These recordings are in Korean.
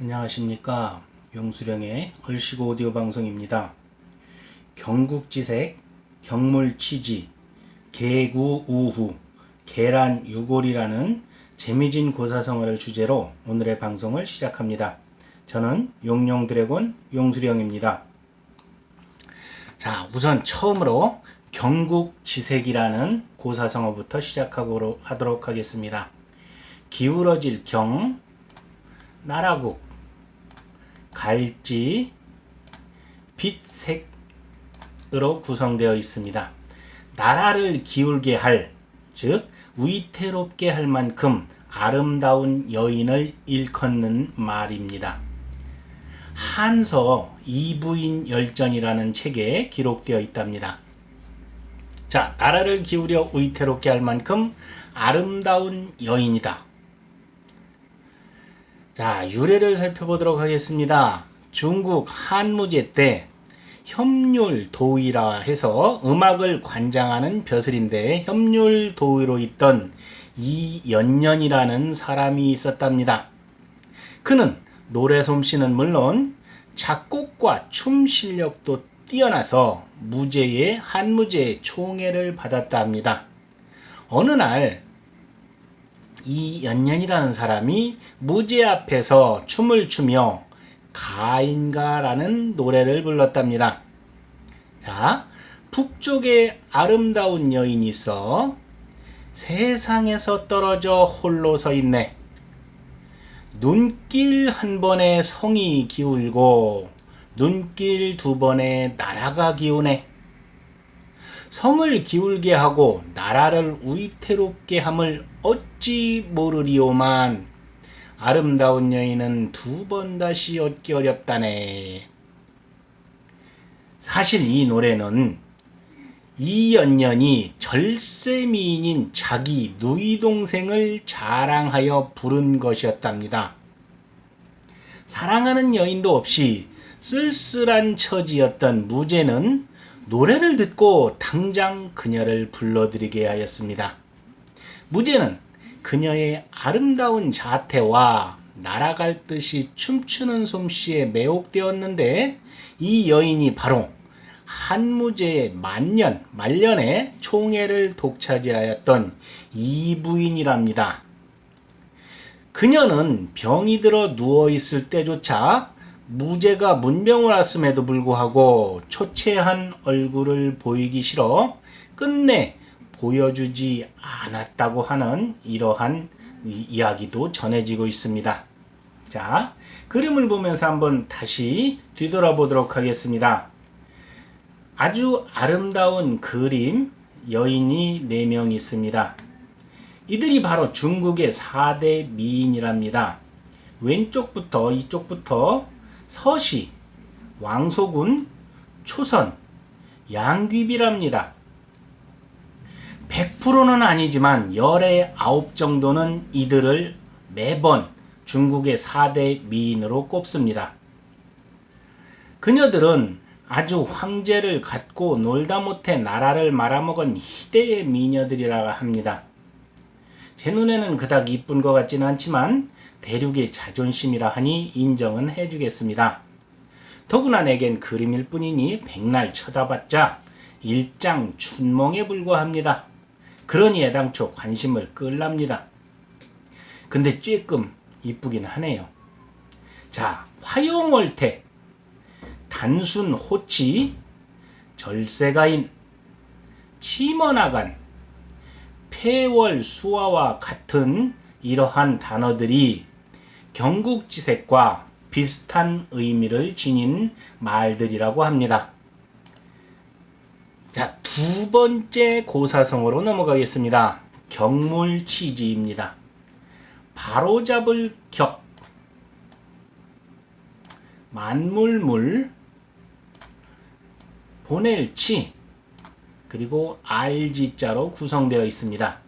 안녕하십니까. 용수령의 얼씨구 오디오 방송입니다. 경국지색, 경물치지, 개구우후, 계란유골이라는 재미진 고사성어를 주제로 오늘의 방송을 시작합니다. 저는 용용드래곤 용수령입니다. 자, 우선 처음으로 경국지색이라는 고사성어부터 시작하도록 하겠습니다. 기울어질 경, 나라국, 갈지, 빛색으로 구성되어 있습니다. 나라를 기울게 할, 즉 위태롭게 할 만큼 아름다운 여인을 일컫는 말입니다. 한서 이부인 열전이라는 책에 기록되어 있답니다. 자, 나라를 기울여 위태롭게 할 만큼 아름다운 여인이다. 자, 유래를 살펴보도록 하겠습니다. 중국 한무제 때 협률도의라 해서 음악을 관장하는 벼슬인데 협률도의로 있던 이연년이라는 사람이 있었답니다. 그는 노래 솜씨는 물론 작곡과 춤 실력도 뛰어나서 무제의 한무제 총애를 받았다 합니다. 어느 날 이연년이라는 사람이 무제 앞에서 춤을 추며 가인가라는 노래를 불렀답니다. 자, 북쪽에 아름다운 여인이 있어 세상에서 떨어져 홀로 서 있네. 눈길 한 번에 성이 기울고 눈길 두 번에 나라가 기우네. 성을 기울게 하고 나라를 위태롭게 함을 어찌 모르리오만 아름다운 여인은 두 번 다시 얻기 어렵다네. 사실 이 노래는 이연년이 절세미인인 자기 누이 동생을 자랑하여 부른 것이었답니다. 사랑하는 여인도 없이 쓸쓸한 처지였던 무제는 노래를 듣고 당장 그녀를 불러들이게 하였습니다. 무제는 그녀의 아름다운 자태와 날아갈 듯이 춤추는 솜씨에 매혹되었는데 이 여인이 바로 한무제의 말년에 총애를 독차지하였던 이부인이랍니다. 그녀는 병이 들어 누워있을 때조차 무제가 문병을 왔음에도 불구하고 초췌한 얼굴을 보이기 싫어 끝내 보여주지 않았다고 하는 이러한 이야기도 전해지고 있습니다. 자, 그림을 보면서 한번 다시 뒤돌아보도록 하겠습니다. 아주 아름다운 그림 여인이 4명 있습니다. 이들이 바로 중국의 4대 미인이랍니다. 왼쪽부터 이쪽부터 서시, 왕소군, 초선, 양귀비랍니다. 100%는 아니지만 열의 9 정도는 이들을 매번 중국의 4대 미인으로 꼽습니다. 그녀들은 아주 황제를 갖고 놀다 못해 나라를 말아먹은 희대의 미녀들이라 합니다. 제 눈에는 그닥 이쁜 것 같지는 않지만 대륙의 자존심이라 하니 인정은 해주겠습니다. 더구나 내겐 그림일 뿐이니 백날 쳐다봤자 일장춘몽에 불과합니다. 그러니 애당초 관심을 끌랍니다. 근데 쬐끔 이쁘긴 하네요. 자, 화용월태, 단순호치, 절세가인, 치머나간, 폐월수화와 같은 이러한 단어들이 경국지색과 비슷한 의미를 지닌 말들이라고 합니다. 자, 두 번째 고사성어로 넘어가겠습니다. 경물치지입니다. 바로잡을 격, 만물물, 보낼 치, 그리고 알지자로 구성되어 있습니다.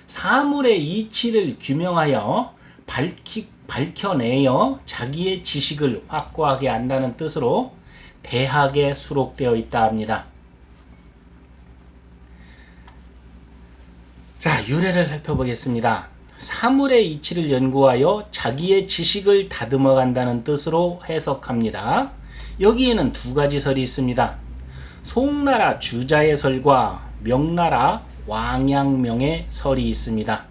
사물의 이치를 규명하여 밝혀내어 자기의 지식을 확고하게 안다는 뜻으로 대학에 수록되어 있다 합니다. 자, 유래를 살펴보겠습니다. 사물의 이치를 연구하여 자기의 지식을 다듬어 간다는 뜻으로 해석합니다. 여기에는 두 가지 설이 있습니다. 송나라 주자의 설과 명나라 왕양명의 설이 있습니다.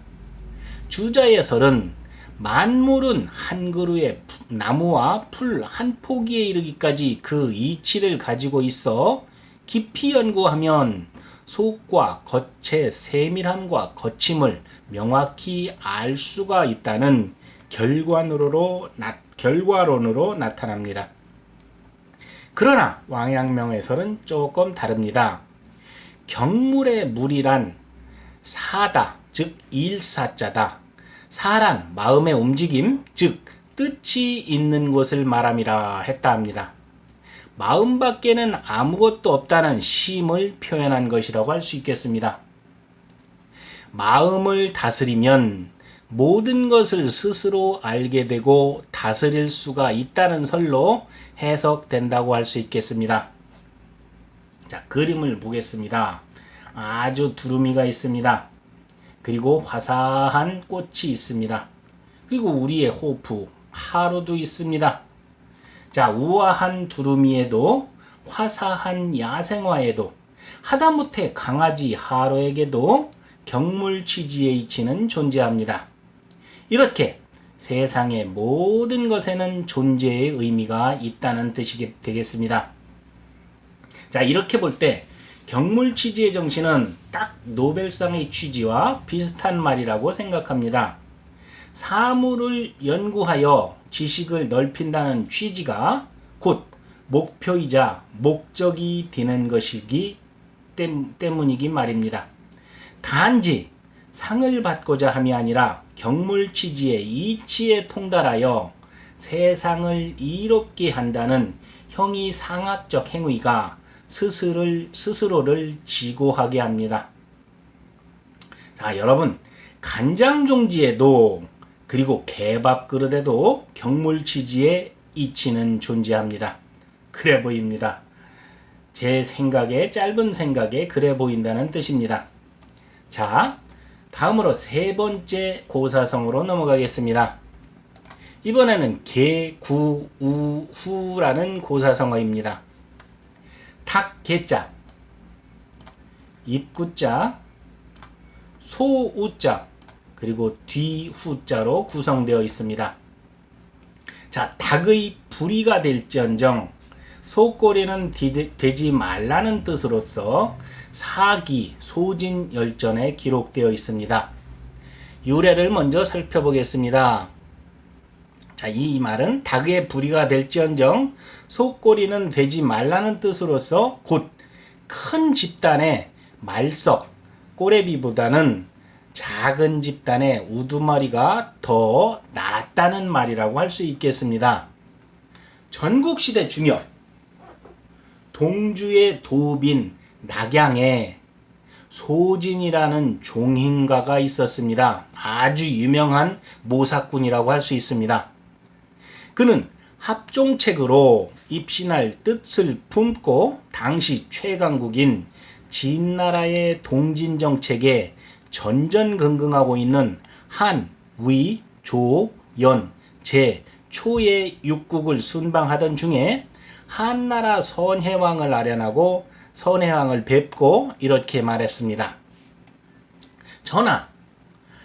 주자의 설은 만물은 한 그루의 나무와 풀 한 포기에 이르기까지 그 이치를 가지고 있어 깊이 연구하면 속과 겉의 세밀함과 거침을 명확히 알 수가 있다는 결과론으로 나타납니다. 그러나 왕양명에서는 조금 다릅니다. 경물의 물이란 사다, 즉 일사자다. 사란 마음의 움직임, 즉 뜻이 있는 것을 말함이라 했다 합니다. 마음 밖에는 아무것도 없다는 심을 표현한 것이라고 할 수 있겠습니다. 마음을 다스리면 모든 것을 스스로 알게 되고 다스릴 수가 있다는 설로 해석된다고 할 수 있겠습니다. 자, 그림을 보겠습니다. 아주 두루미가 있습니다. 그리고 화사한 꽃이 있습니다. 그리고 우리의 호프, 하루도 있습니다. 자, 우아한 두루미에도 화사한 야생화에도 하다못해 강아지 하루에게도 경물치지의 이치는 존재합니다. 이렇게 세상의 모든 것에는 존재의 의미가 있다는 뜻이 되겠습니다. 자, 이렇게 볼 때 경물치지의 정신은 딱 노벨상의 취지와 비슷한 말이라고 생각합니다. 사물을 연구하여 지식을 넓힌다는 취지가 곧 목표이자 목적이 되는 것이기 때문이기 말입니다. 단지 상을 받고자 함이 아니라 경물치지의 이치에 통달하여 세상을 이롭게 한다는 형이상학적 행위가 스스로를 지고하게 합니다. 자, 여러분, 간장종지에도 그리고 개밥 그릇에도 경물치지의 이치는 존재합니다. 그래 보입니다. 제 생각에, 짧은 생각에 그래 보인다는 뜻입니다. 자, 다음으로 세 번째 고사성어로 넘어가겠습니다. 이번에는 개구우후라는 고사성어입니다. 닭 개자, 입구자, 소우자, 그리고 뒤후자로 구성되어 있습니다. 자, 닭의 불의가 될지언정 소꼬리는 되지 말라는 뜻으로서 사기, 소진열전에 기록되어 있습니다. 유래를 먼저 살펴보겠습니다. 자, 이 말은 닭의 불의가 될지언정 소꼬리는 되지 말라는 뜻으로서 곧 큰 집단의 말석, 꼬레비보다는 작은 집단의 우두머리가 더 낫다는 말이라고 할 수 있겠습니다. 전국시대 중엽 동주의 도빈 낙양에 소진이라는 종인가가 있었습니다. 아주 유명한 모사꾼이라고 할 수 있습니다. 그는 합종책으로 입신할 뜻을 품고 당시 최강국인 진나라의 동진정책에 전전긍긍하고 있는 한, 위, 조, 연, 제, 초의 육국을 순방하던 중에 한나라 선혜왕을 아련하고 선혜왕을 뵙고 이렇게 말했습니다. 전하,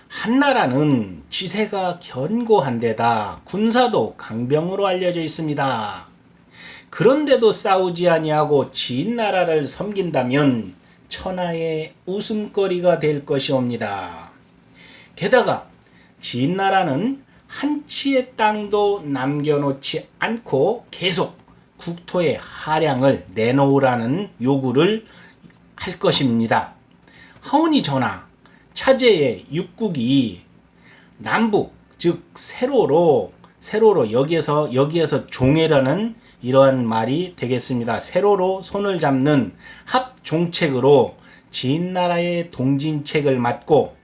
한나라는 지세가 견고한 데다 군사도 강병으로 알려져 있습니다. 그런데도 싸우지 아니하고 진나라를 섬긴다면 천하의 웃음거리가 될 것이옵니다. 게다가 진나라는 한치의 땅도 남겨놓지 않고 계속 국토의 하량을 내놓으라는 요구를 할 것입니다. 하오니 전하, 차제의 육국이 남북, 즉 세로로 여기에서 종해라는 이러한 말이 되겠습니다. 세로로 손을 잡는 합종책으로 진나라의 동진책을 막고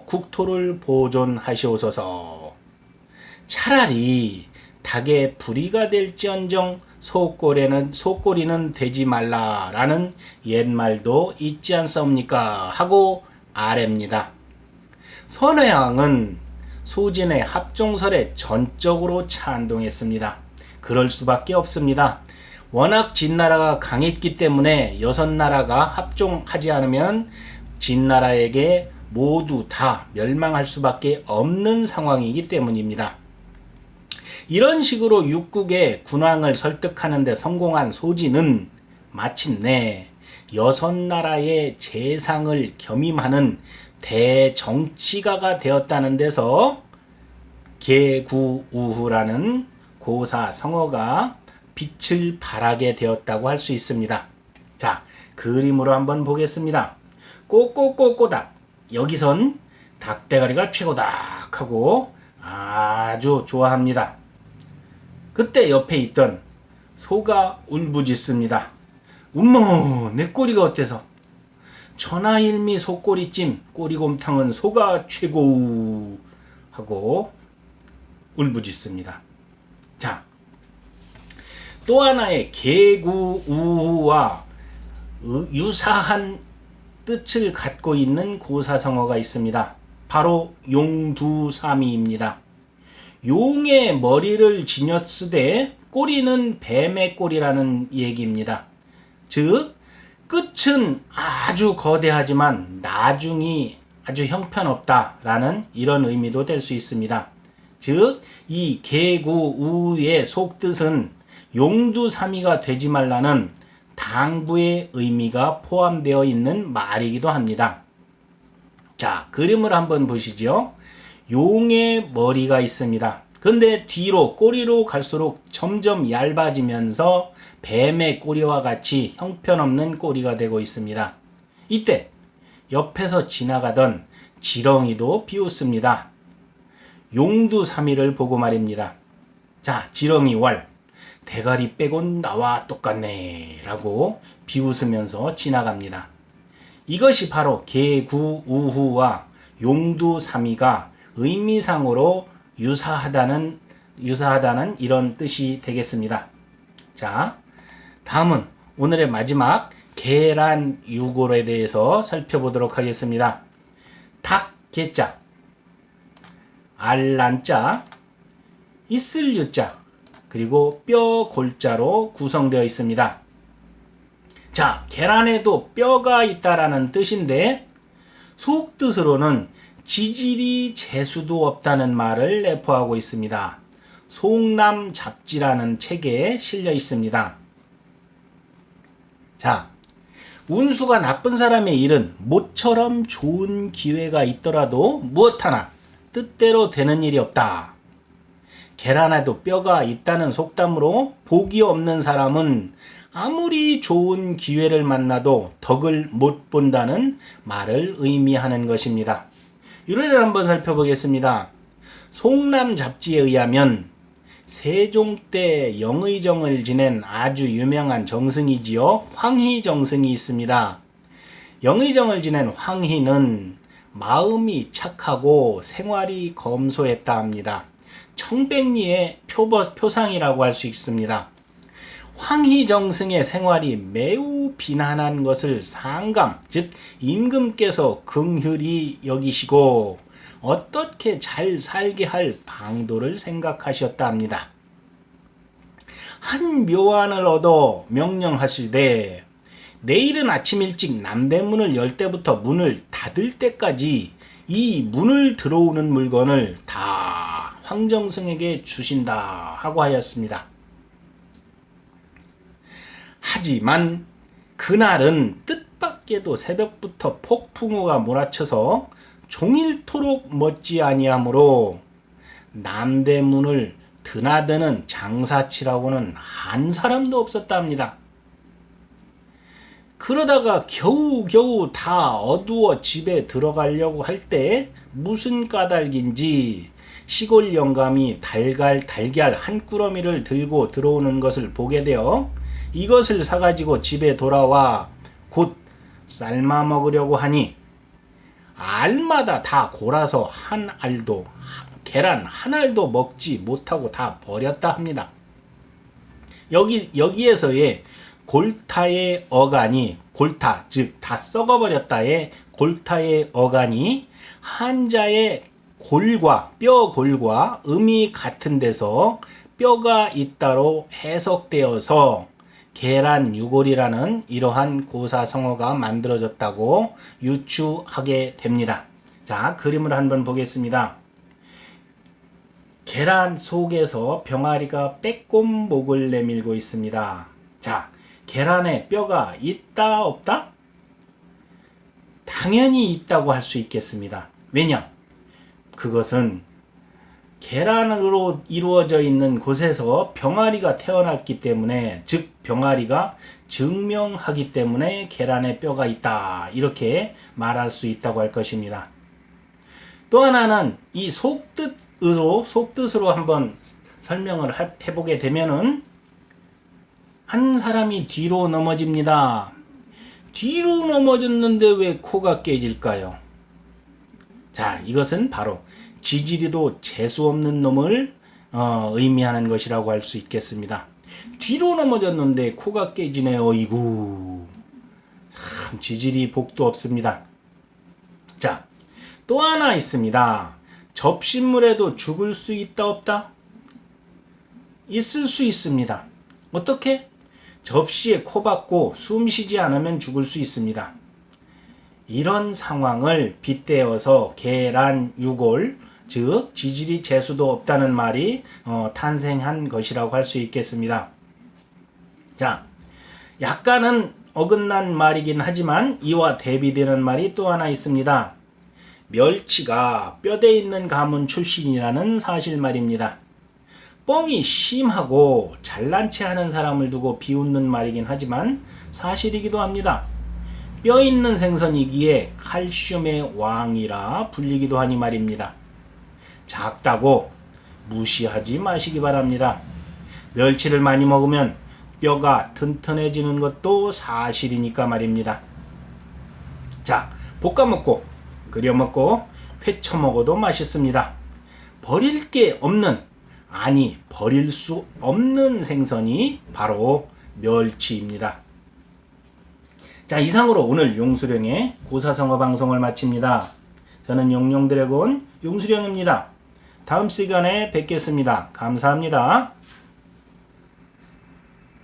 국토를 보존하시옵소서. 차라리 닭의 불의가 될지언정 소꼬리는 되지 말라라는 옛말도 있지 않사옵니까? 하고 아랩니다. 선혜왕은 소진의 합종설에 전적으로 찬동했습니다. 그럴 수밖에 없습니다. 워낙 진나라가 강했기 때문에 여섯 나라가 합종하지 않으면 진나라에게 모두 다 멸망할 수밖에 없는 상황이기 때문입니다. 이런 식으로 육국의 군왕을 설득하는 데 성공한 소진은 마침내 여섯 나라의 재상을 겸임하는 대정치가가 되었다는 데서 개구우후라는 고사 성어가 빛을 발하게 되었다고 할 수 있습니다. 자, 그림으로 한번 보겠습니다. 꼬꼬꼬꼬닭. 여기선 닭대가리가 최고다 하고 아주 좋아합니다. 그때 옆에 있던 소가 울부짖습니다. 음모, 내 꼬리가 어때서? 천하일미 소꼬리찜, 꼬리곰탕은 소가 최고 하고 울부짖습니다. 자, 또 하나의 개구우와 유사한 뜻을 갖고 있는 고사성어가 있습니다. 바로 용두사미입니다. 용의 머리를 지녔으되 꼬리는 뱀의 꼬리라는 얘기입니다. 즉 끝은 아주 거대하지만 나중이 아주 형편없다라는 이런 의미도 될 수 있습니다. 즉 이 개구우의 속뜻은 용두사미가 되지 말라는 당부의 의미가 포함되어 있는 말이기도 합니다. 자, 그림을 한번 보시죠. 용의 머리가 있습니다. 근데 뒤로 꼬리로 갈수록 점점 얇아지면서 뱀의 꼬리와 같이 형편없는 꼬리가 되고 있습니다. 이때 옆에서 지나가던 지렁이도 비웃습니다. 용두사미를 보고 말입니다. 자, 지렁이 왈, 대가리 빼곤 나와 똑같네 라고 비웃으면서 지나갑니다. 이것이 바로 개구우후와 용두사미가 의미상으로 유사하다는 이런 뜻이 되겠습니다. 자, 다음은 오늘의 마지막 계란유골에 대해서 살펴보도록 하겠습니다. 닭 개자, 알란자, 있을 유자, 그리고 뼈 골자로 구성되어 있습니다. 자, 계란에도 뼈가 있다라는 뜻인데 속뜻으로는 지질이 재수도 없다는 말을 내포하고 있습니다. 송남잡지라는 책에 실려 있습니다. 자, 운수가 나쁜 사람의 일은 모처럼 좋은 기회가 있더라도 무엇 하나 뜻대로 되는 일이 없다. 계란에도 뼈가 있다는 속담으로 복이 없는 사람은 아무리 좋은 기회를 만나도 덕을 못 본다는 말을 의미하는 것입니다. 유래를 한번 살펴보겠습니다. 송남잡지에 의하면 세종 때 영의정을 지낸 아주 유명한 정승이지요. 황희정승이 있습니다. 영의정을 지낸 황희는 마음이 착하고 생활이 검소했다 합니다. 청백리의 표상이라고 할 수 있습니다. 황희정승의 생활이 매우 비난한 것을 상감, 즉 임금께서 긍휼히 여기시고 어떻게 잘 살게 할 방도를 생각하셨다 합니다. 한 묘안을 얻어 명령하시되 내일은 아침 일찍 남대문을 열 때부터 문을 닫을 때까지 이 문을 들어오는 물건을 다 황정승에게 주신다 하고 하였습니다. 하지만 그날은 뜻밖에도 새벽부터 폭풍우가 몰아쳐서 종일토록 멎지 아니하므로 남대문을 드나드는 장사치라고는 한 사람도 없었다 합니다. 그러다가 겨우겨우 다 어두워 집에 들어가려고 할 때 무슨 까닭인지 시골 영감이 달걀 한 꾸러미를 들고 들어오는 것을 보게 되어 이것을 사가지고 집에 돌아와 곧 삶아 먹으려고 하니 알마다 다 골아서 계란 한 알도 먹지 못하고 다 버렸다 합니다. 여기에서의 골타의 어간이 골타, 즉 다 썩어버렸다의 골타의 어간이 한자의 뼈 골과 음이 같은 데서 뼈가 있다로 해석되어서 계란 유골이라는 이러한 고사성어가 만들어졌다고 유추하게 됩니다. 자, 그림을 한번 보겠습니다. 계란 속에서 병아리가 빼꼼목을 내밀고 있습니다. 자, 계란에 뼈가 있다 없다? 당연히 있다고 할 수 있겠습니다. 왜냐? 그것은 계란으로 이루어져 있는 곳에서 병아리가 태어났기 때문에, 즉 병아리가 증명하기 때문에 계란에 뼈가 있다, 이렇게 말할 수 있다고 할 것입니다. 또 하나는 이 속뜻으로 한번 설명을 해보게 되면은, 한 사람이 뒤로 넘어집니다. 뒤로 넘어졌는데 왜 코가 깨질까요? 자, 이것은 바로 지지리도 재수 없는 놈을 의미하는 것이라고 할 수 있겠습니다. 뒤로 넘어졌는데 코가 깨지네. 어이구, 참 지질이 복도 없습니다. 자, 또 하나 있습니다. 접신물에도 죽을 수 있다 없다? 있을 수 있습니다. 어떻게? 접시에 코 박고 숨 쉬지 않으면 죽을 수 있습니다. 이런 상황을 빗대어서 계란 유골, 즉 지질이 재수도 없다는 말이 탄생한 것이라고 할 수 있겠습니다. 자, 약간은 어긋난 말이긴 하지만 이와 대비되는 말이 또 하나 있습니다. 멸치가 뼈대 있는 가문 출신이라는 사실 말입니다. 뻥이 심하고 잘난 체 하는 사람을 두고 비웃는 말이긴 하지만 사실이기도 합니다. 뼈 있는 생선이기에 칼슘의 왕이라 불리기도 하니 말입니다. 작다고 무시하지 마시기 바랍니다. 멸치를 많이 먹으면 뼈가 튼튼해지는 것도 사실이니까 말입니다. 자, 볶아 먹고 끓여 먹고 회쳐 먹어도 맛있습니다. 버릴 게 없는, 아니 버릴 수 없는 생선이 바로 멸치입니다. 자, 이상으로 오늘 용수령의 고사성어 방송을 마칩니다. 저는 용룡드래곤 용수령입니다. 다음 시간에 뵙겠습니다. 감사합니다.